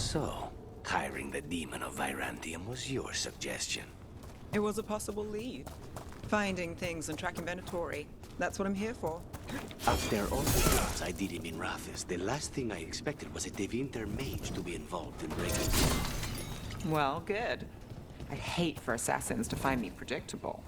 So, hiring the demon of Virantium was your suggestion. It was a possible lead. Finding things and tracking Venatori. That's what I'm here for. After all the jobs I did in Rathis, the last thing I expected was a Devinter mage to be involved in breaking. Well, good. I'd hate for assassins to find me predictable.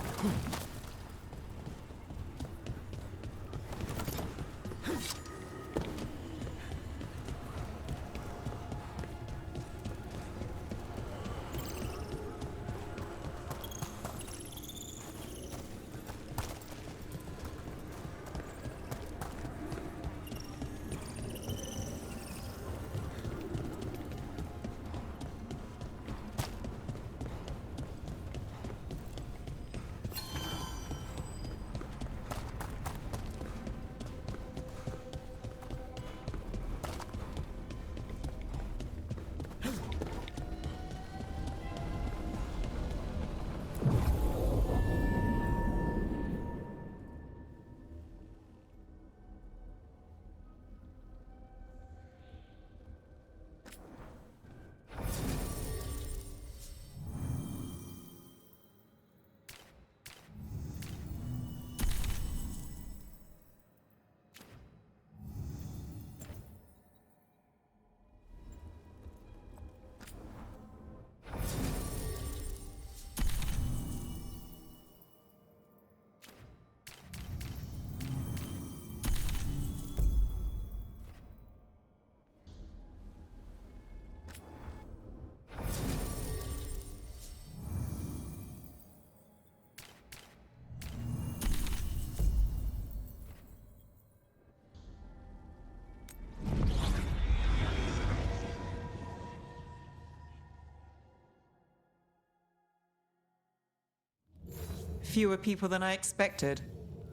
Fewer people than I expected.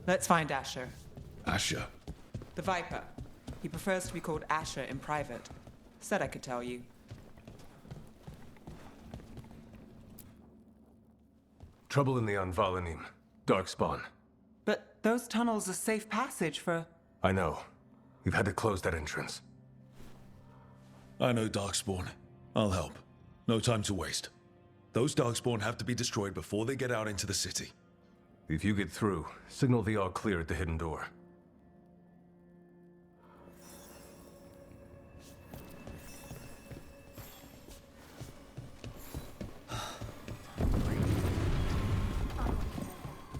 Let's find Asher. Asher? The Viper. He prefers to be called Asher in private. Said I could tell you. Trouble in the Anvalanim. Darkspawn. But those tunnels are safe passage for... I know. We've had to close that entrance. I know Darkspawn. I'll help. No time to waste. Those Darkspawn have to be destroyed before they get out into the city. If you get through, signal the all clear at the hidden door.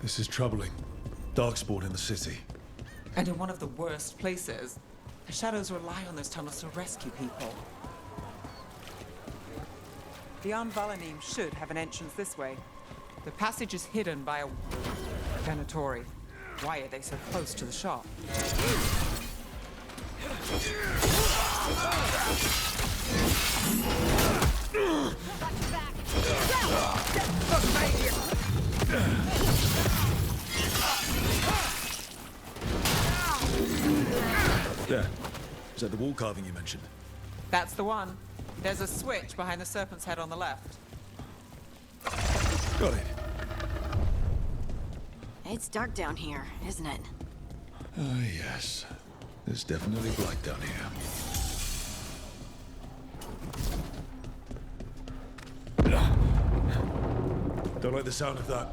This is troubling. Darkspawn in the city. And in one of the worst places. The Shadows rely on those tunnels to rescue people. The Anvalanim should have an entrance this way. The passage is hidden by a... Venatori. Why are they so close to the shop? There. Is that the wall carving you mentioned? That's the one. There's a switch behind the serpent's head on the left. Got it. It's dark down here, isn't it? Ah, yes. There's definitely light down here. Don't like the sound of that.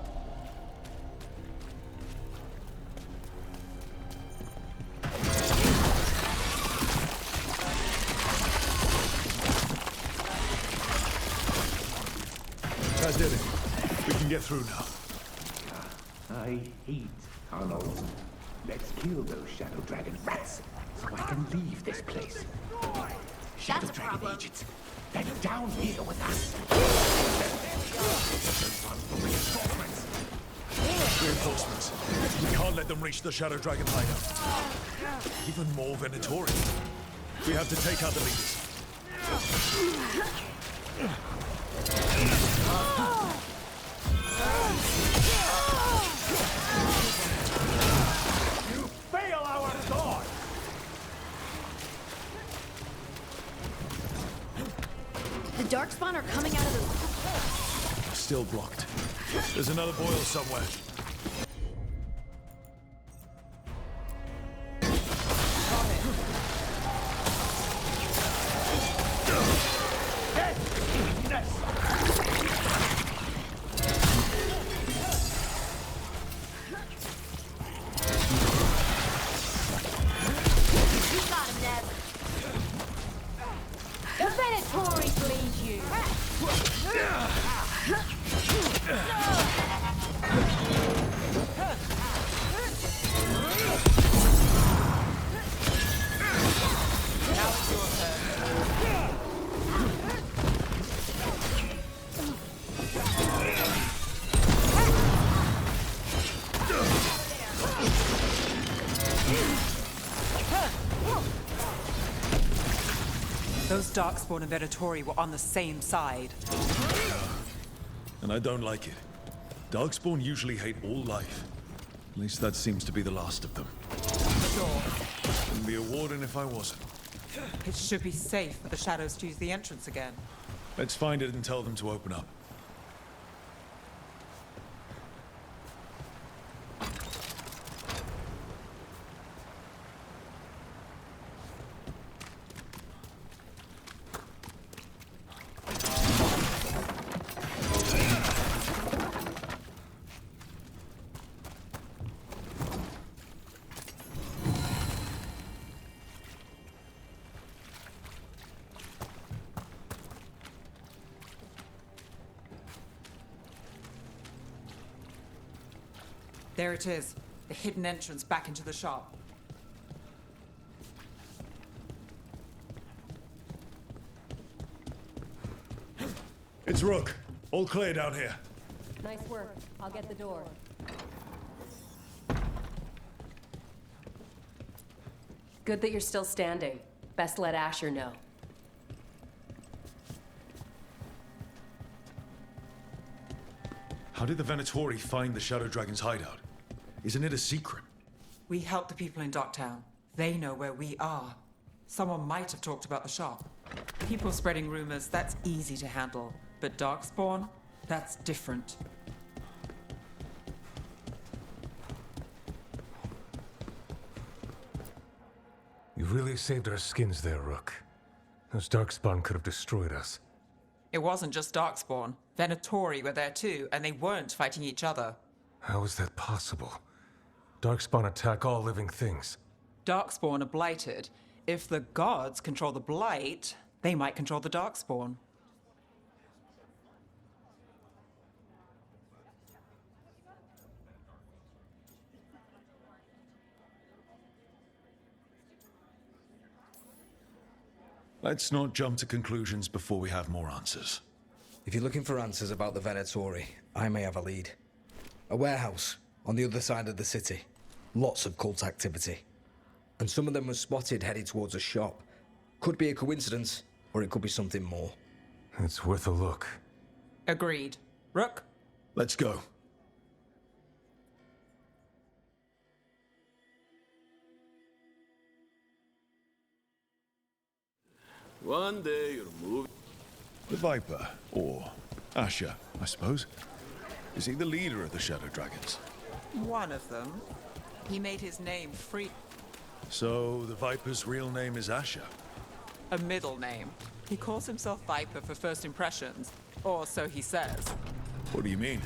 That did it. We can get through now. I hate tunnels. Let's kill those Shadow Dragon rats so I can leave this place. Shadow Dragon agents, they're down here with us. Reinforcements. We can't let them reach the Shadow Dragon hideout. Even more Venatori. We have to take out the leaders. You fail our guard! The Darkspawn are coming out of the... Still blocked. There's another boil somewhere. The Venatori bleed you! Now it's your turn. Those Darkspawn and Venatori were on the same side. And I don't like it. Darkspawn usually hate all life. At least that seems to be the last of them. Sure. Wouldn't be a warden if I wasn't. It should be safe for the shadows to use the entrance again. Let's find it and tell them to open up. There it is, the hidden entrance back into the shop. It's Rook. All clear down here. Nice work. I'll get the door. Good that you're still standing. Best let Asher know. How did the Venatori find the Shadow Dragon's hideout? Isn't it a secret? We help the people in Docktown. They know where we are. Someone might have talked about the shop. People spreading rumors, that's easy to handle. But Darkspawn, that's different. You really saved our skins there, Rook. Those Darkspawn could have destroyed us. It wasn't just Darkspawn. Venatori were there too, and they weren't fighting each other. How is that possible? Darkspawn attack all living things. Darkspawn are blighted. If the gods control the blight, they might control the Darkspawn. Let's not jump to conclusions before we have more answers. If you're looking for answers about the Venatori, I may have a lead. A warehouse on the other side of the city. Lots of cult activity. And some of them were spotted headed towards a shop. Could be a coincidence, or it could be something more. It's worth a look. Agreed. Rook? Let's go. One day you're moving. The Viper, or Asher, I suppose. Is he the leader of the Shadow Dragons? One of them. He made his name free. So the Viper's real name is Asher? A middle name. He calls himself Viper for first impressions, or so he says. What do you mean?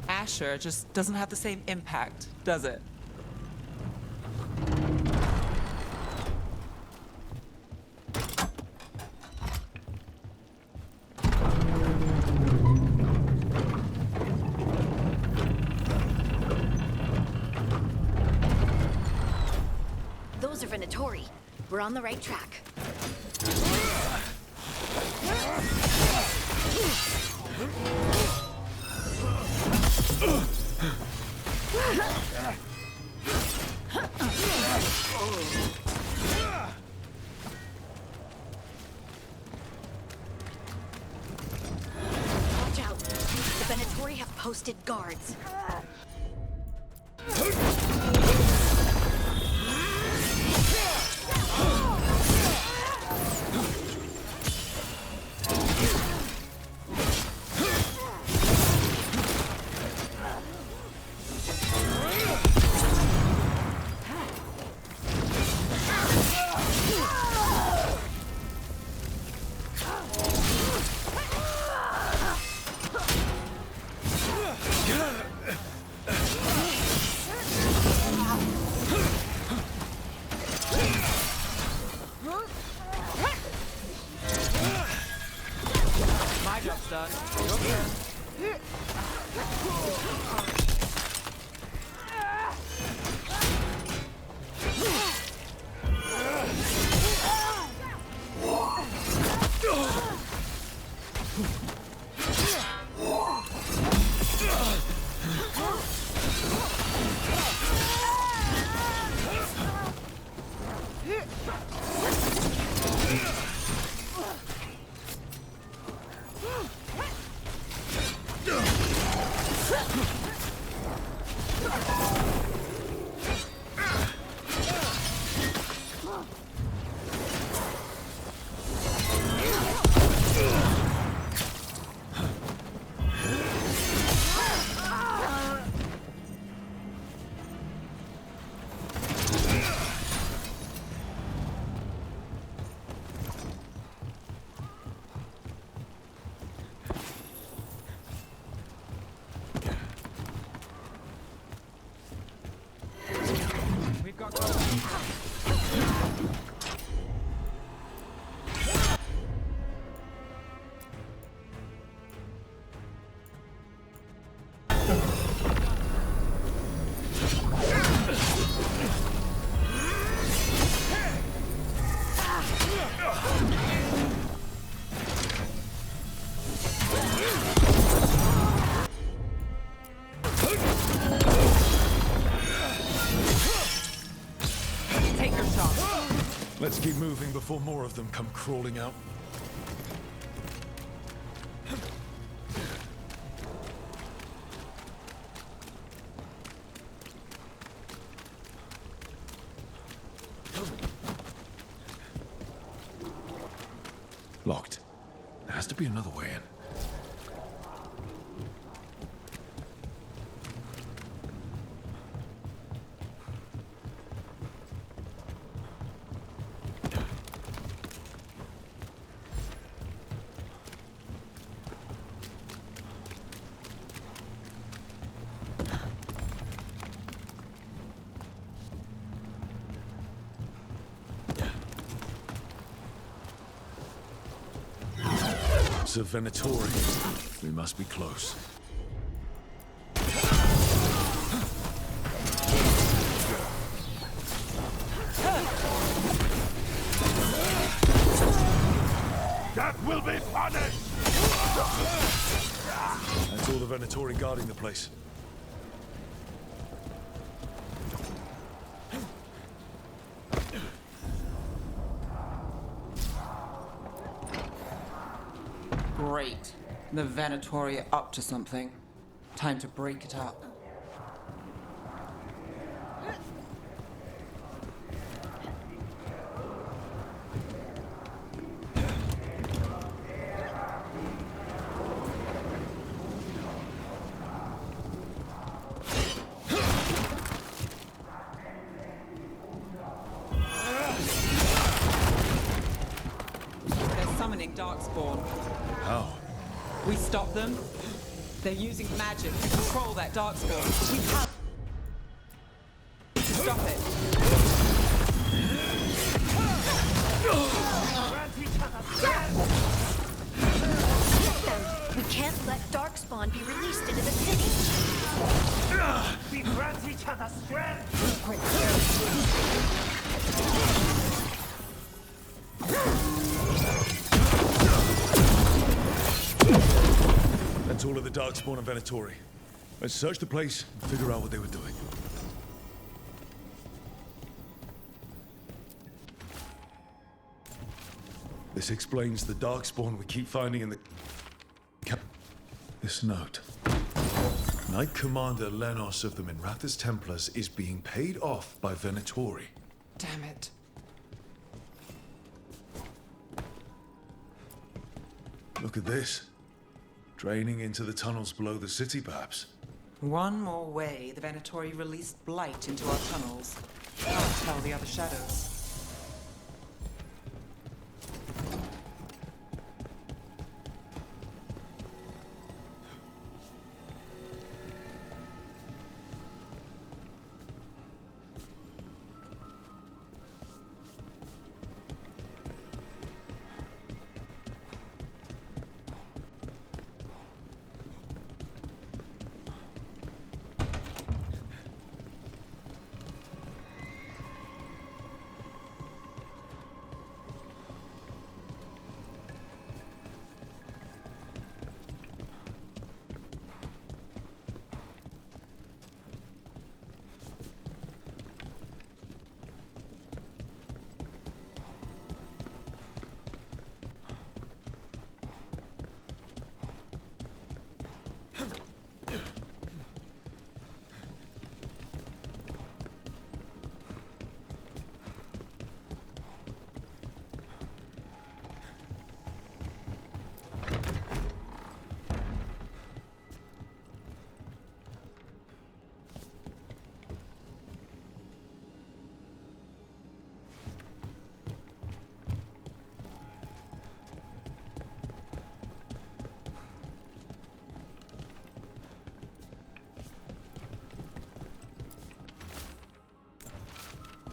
Asher just doesn't have the same impact, does it? Those are Venatori. We're on the right track. Watch out. The Venatori have posted guards. done. Your turn. We've got take your shot. Let's keep moving before more of them come crawling out. Locked. There has to be another way in. It's a Venatori. We must be close. That will be punished! That's all the Venatori guarding the place. Great. The Venatori are up to something. Time to break it up. They're summoning Darkspawn. How? We stop them. They're using magic to control that Darkspawn. We have to stop it. We can't let Darkspawn be released into the city. We grant each other strength! That's all of the Darkspawn and Venatori. Let's search the place and figure out what they were doing. This explains the Darkspawn we keep finding in the... This note. Knight Commander Lenos of the Minrathous Templars is being paid off by Venatori. Damn it. Look at this. Draining into the tunnels below the city, perhaps. One more way the Venatori released blight into our tunnels. I'll tell the other shadows.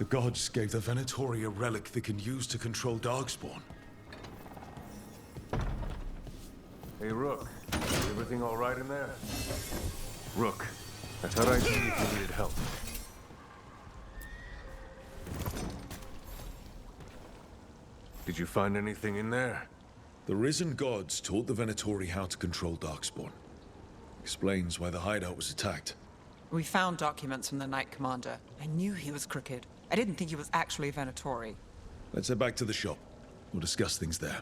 The gods gave the Venatori a relic they can use to control Darkspawn. Hey, Rook. Everything all right in there? Rook, I thought I'd see if you needed help. Did you find anything in there? The risen gods taught the Venatori how to control Darkspawn. Explains why the hideout was attacked. We found documents from the Knight Commander. I knew he was crooked. I didn't think he was actually Venatori. Let's head back to the shop. We'll discuss things there.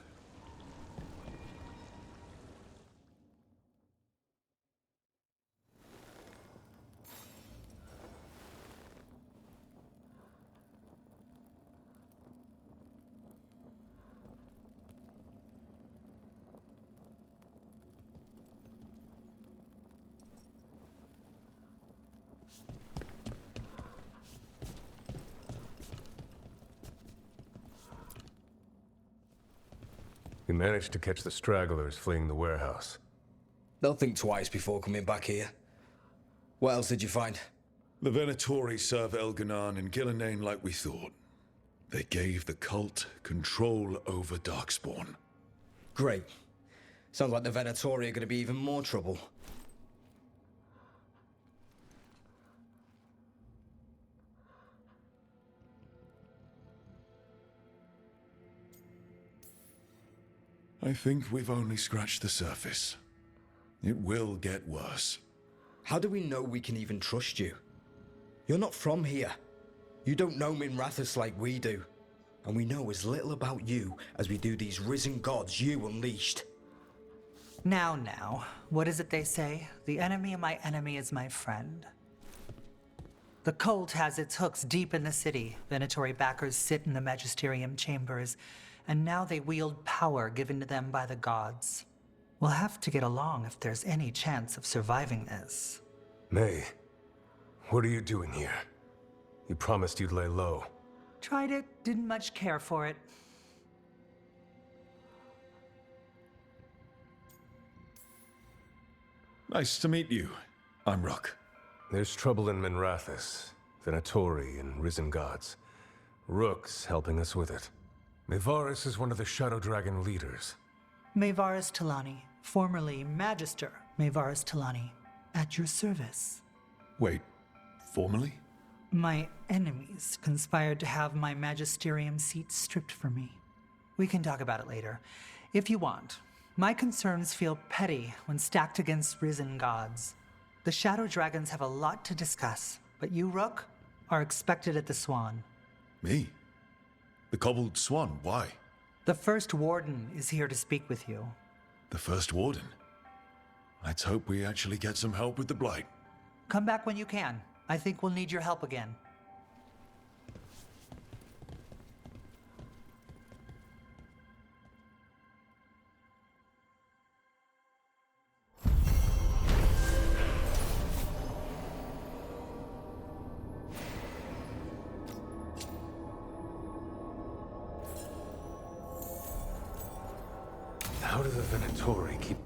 We managed to catch the stragglers fleeing the warehouse. They'll think twice before coming back here. What else did you find? The Venatori serve Elganan and Gillenane like we thought. They gave the cult control over Darkspawn. Great. Sounds like the Venatori are going to be even more trouble. I think we've only scratched the surface. It will get worse. How do we know we can even trust you? You're not from here. You don't know Minrathous like we do. And we know as little about you as we do these risen gods you unleashed. Now, what is it they say? The enemy of my enemy is my friend. The cult has its hooks deep in the city. Venatori backers sit in the magisterium chambers, and now they wield power given to them by the gods. We'll have to get along if there's any chance of surviving this. May, what are you doing here? You promised you'd lay low. Tried it, didn't much care for it. Nice to meet you. I'm Rook. There's trouble in Minrathous, Venatori and Risen Gods. Rook's helping us with it. Mayvaris is one of the Shadow Dragon leaders. Mayvaris Talani, formerly Magister Mayvaris Talani, at your service. Wait, formally? My enemies conspired to have my magisterium seat stripped from me. We can talk about it later, if you want. My concerns feel petty when stacked against risen gods. The Shadow Dragons have a lot to discuss, but you, Rook, are expected at the Swan. Me? The Cobbled Swan, why? The First Warden is here to speak with you. The First Warden? Let's hope we actually get some help with the Blight. Come back when you can. I think we'll need your help again. How do the Venatori keep...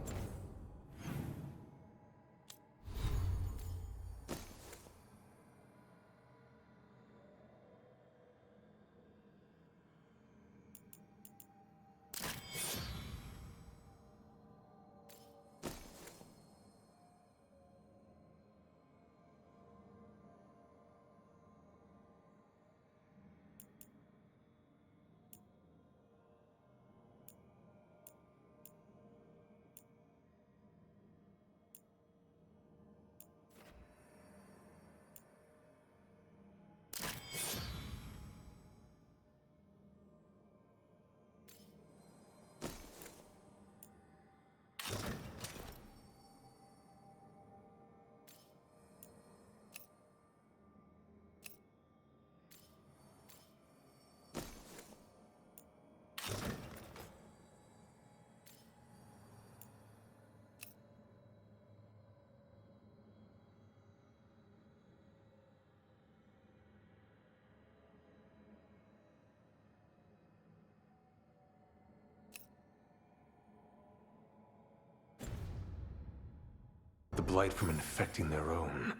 the Blight from infecting their own?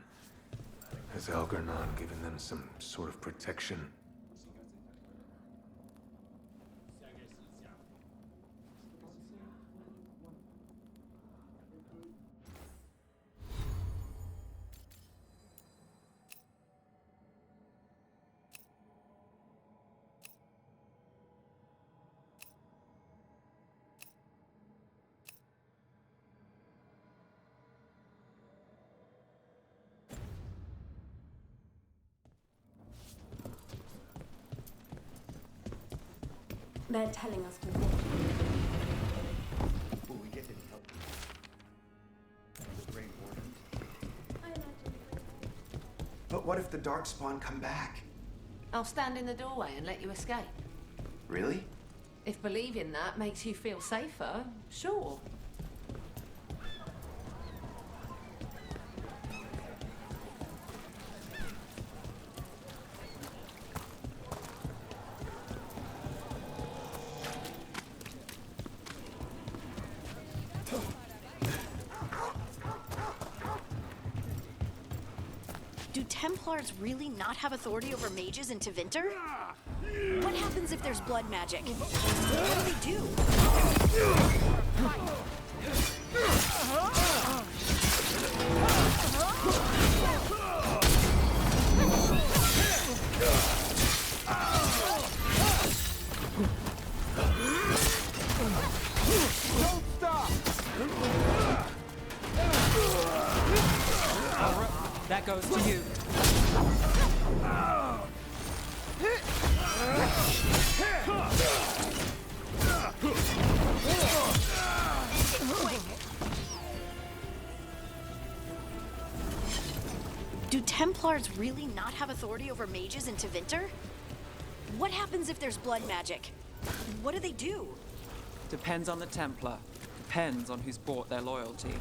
Has Algernon given them some sort of protection? They're telling us to walk. Will we get any help? The Grey Wardens? I imagine. But what if the Darkspawn come back? I'll stand in the doorway and let you escape. Really? If believing that makes you feel safer, sure. Do Templars really not have authority over mages in Tevinter? What happens if there's blood magic? What do they do? Don't stop! That goes to you. Do Templars really not have authority over mages in Tevinter? What happens if there's blood magic? What do they do? Depends on the Templar. Depends on who's bought their loyalty.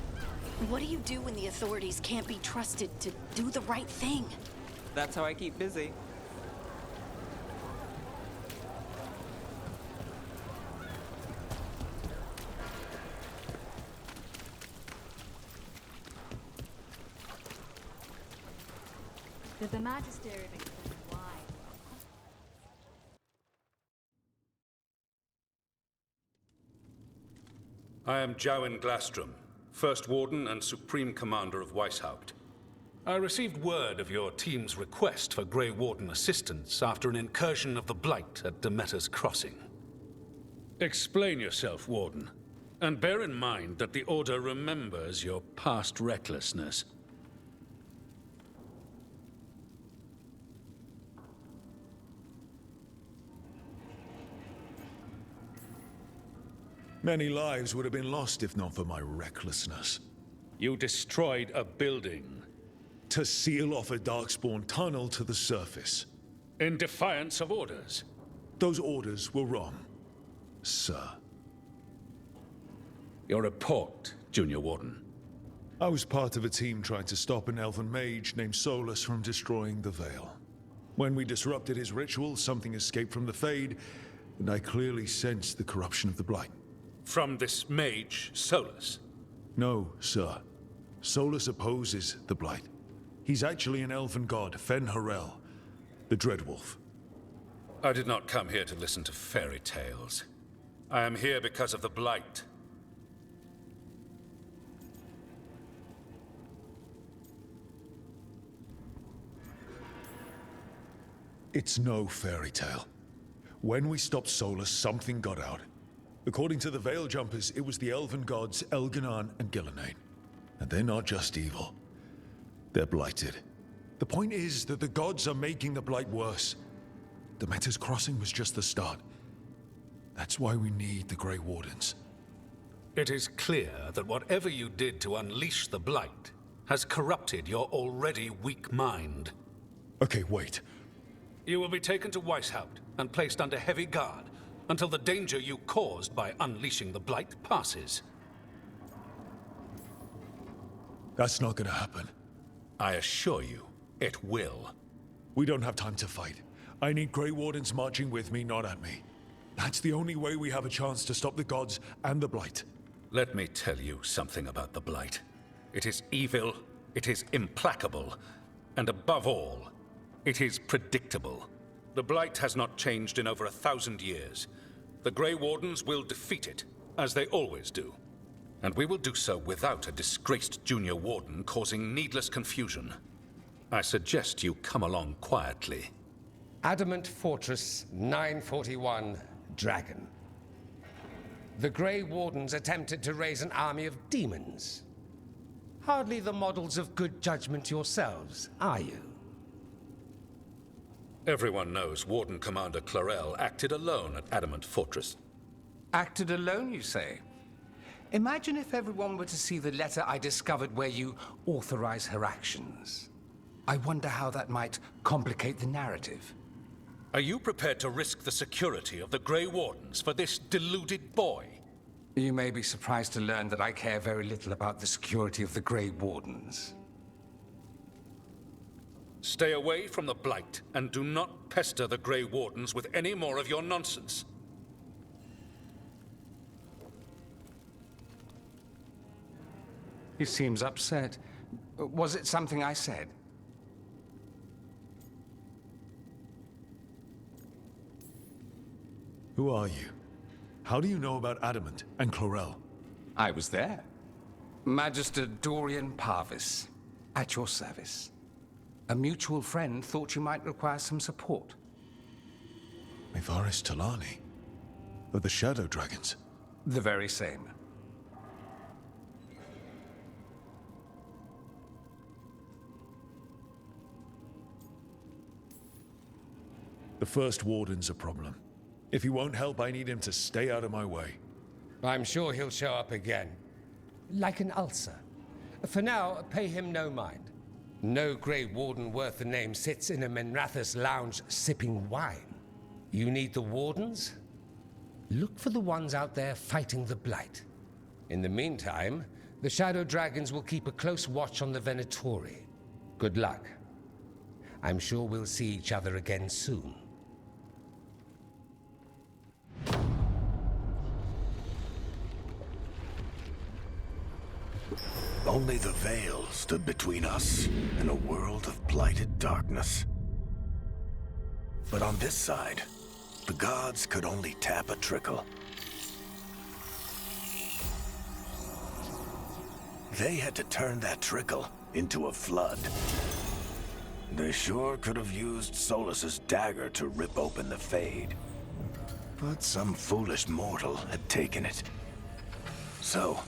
What do you do when the authorities can't be trusted to do the right thing? That's how I keep busy. Did the Magistery explain why? I am Jowen Glastrom, First Warden and Supreme Commander of Weishaupt. I received word of your team's request for Grey Warden assistance after an incursion of the Blight at Demeter's Crossing. Explain yourself, Warden, and bear in mind that the Order remembers your past recklessness. Many lives would have been lost if not for my recklessness. You destroyed a building. To seal off a Darkspawn tunnel to the surface. In defiance of orders. Those orders were wrong, sir. Your report, Junior Warden. I was part of a team trying to stop an elven mage named Solus from destroying the Veil. When we disrupted his ritual, something escaped from the Fade, and I clearly sensed the corruption of the Blight. From this mage, Solus? No, sir. Solus opposes the Blight. He's actually an elven god, Fen Harel, the Dreadwolf. I did not come here to listen to fairy tales. I am here because of the Blight. It's no fairy tale. When we stopped Solus, something got out. According to the Veil Jumpers, it was the elven gods Elganan and Gillenane. And they're not just evil. They're blighted. The point is that the gods are making the Blight worse. Demeter's Crossing was just the start. That's why we need the Grey Wardens. It is clear that whatever you did to unleash the Blight has corrupted your already weak mind. Okay, wait. You will be taken to Weishaupt and placed under heavy guard until the danger you caused by unleashing the Blight passes. That's not gonna happen. I assure you, it will. We don't have time to fight. I need Grey Wardens marching with me, not at me. That's the only way we have a chance to stop the gods and the Blight. Let me tell you something about the Blight. It is evil, it is implacable, and above all, it is predictable. The Blight has not changed in over 1,000 years. The Grey Wardens will defeat it, as they always do. And we will do so without a disgraced Junior Warden causing needless confusion. I suggest you come along quietly. Adamant Fortress 941, Dragon. The Grey Wardens attempted to raise an army of demons. Hardly the models of good judgment yourselves, are you? Everyone knows Warden Commander Clarel acted alone at Adamant Fortress. Acted alone, you say? Imagine if everyone were to see the letter I discovered where you authorize her actions. I wonder how that might complicate the narrative. Are you prepared to risk the security of the Grey Wardens for this deluded boy? You may be surprised to learn that I care very little about the security of the Grey Wardens. Stay away from the Blight, and do not pester the Grey Wardens with any more of your nonsense. He seems upset. Was it something I said? Who are you? How do you know about Adamant and Clarel? I was there. Magister Dorian Parvis, at your service. A mutual friend thought you might require some support. Mivaris Talani? Of the Shadow Dragons? The very same. The First Warden's a problem. If he won't help, I need him to stay out of my way. I'm sure he'll show up again. Like an ulcer. For now, pay him no mind. No Grey Warden worth the name sits in a Menrathus lounge sipping wine. You need the Wardens? Look for the ones out there fighting the Blight. In the meantime, the Shadow Dragons will keep a close watch on the Venatori. Good luck. I'm sure we'll see each other again soon. Only the veil stood between us and a world of blighted darkness. But on this side, the gods could only tap a trickle. They had to turn that trickle into a flood. They sure could have used Solus's dagger to rip open the Fade. But some foolish mortal had taken it. So,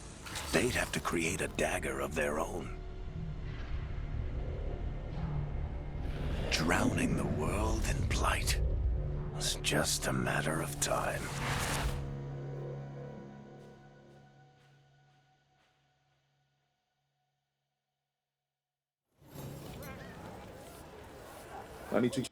they'd have to create a dagger of their own. Drowning the world in blight was just a matter of time. I need to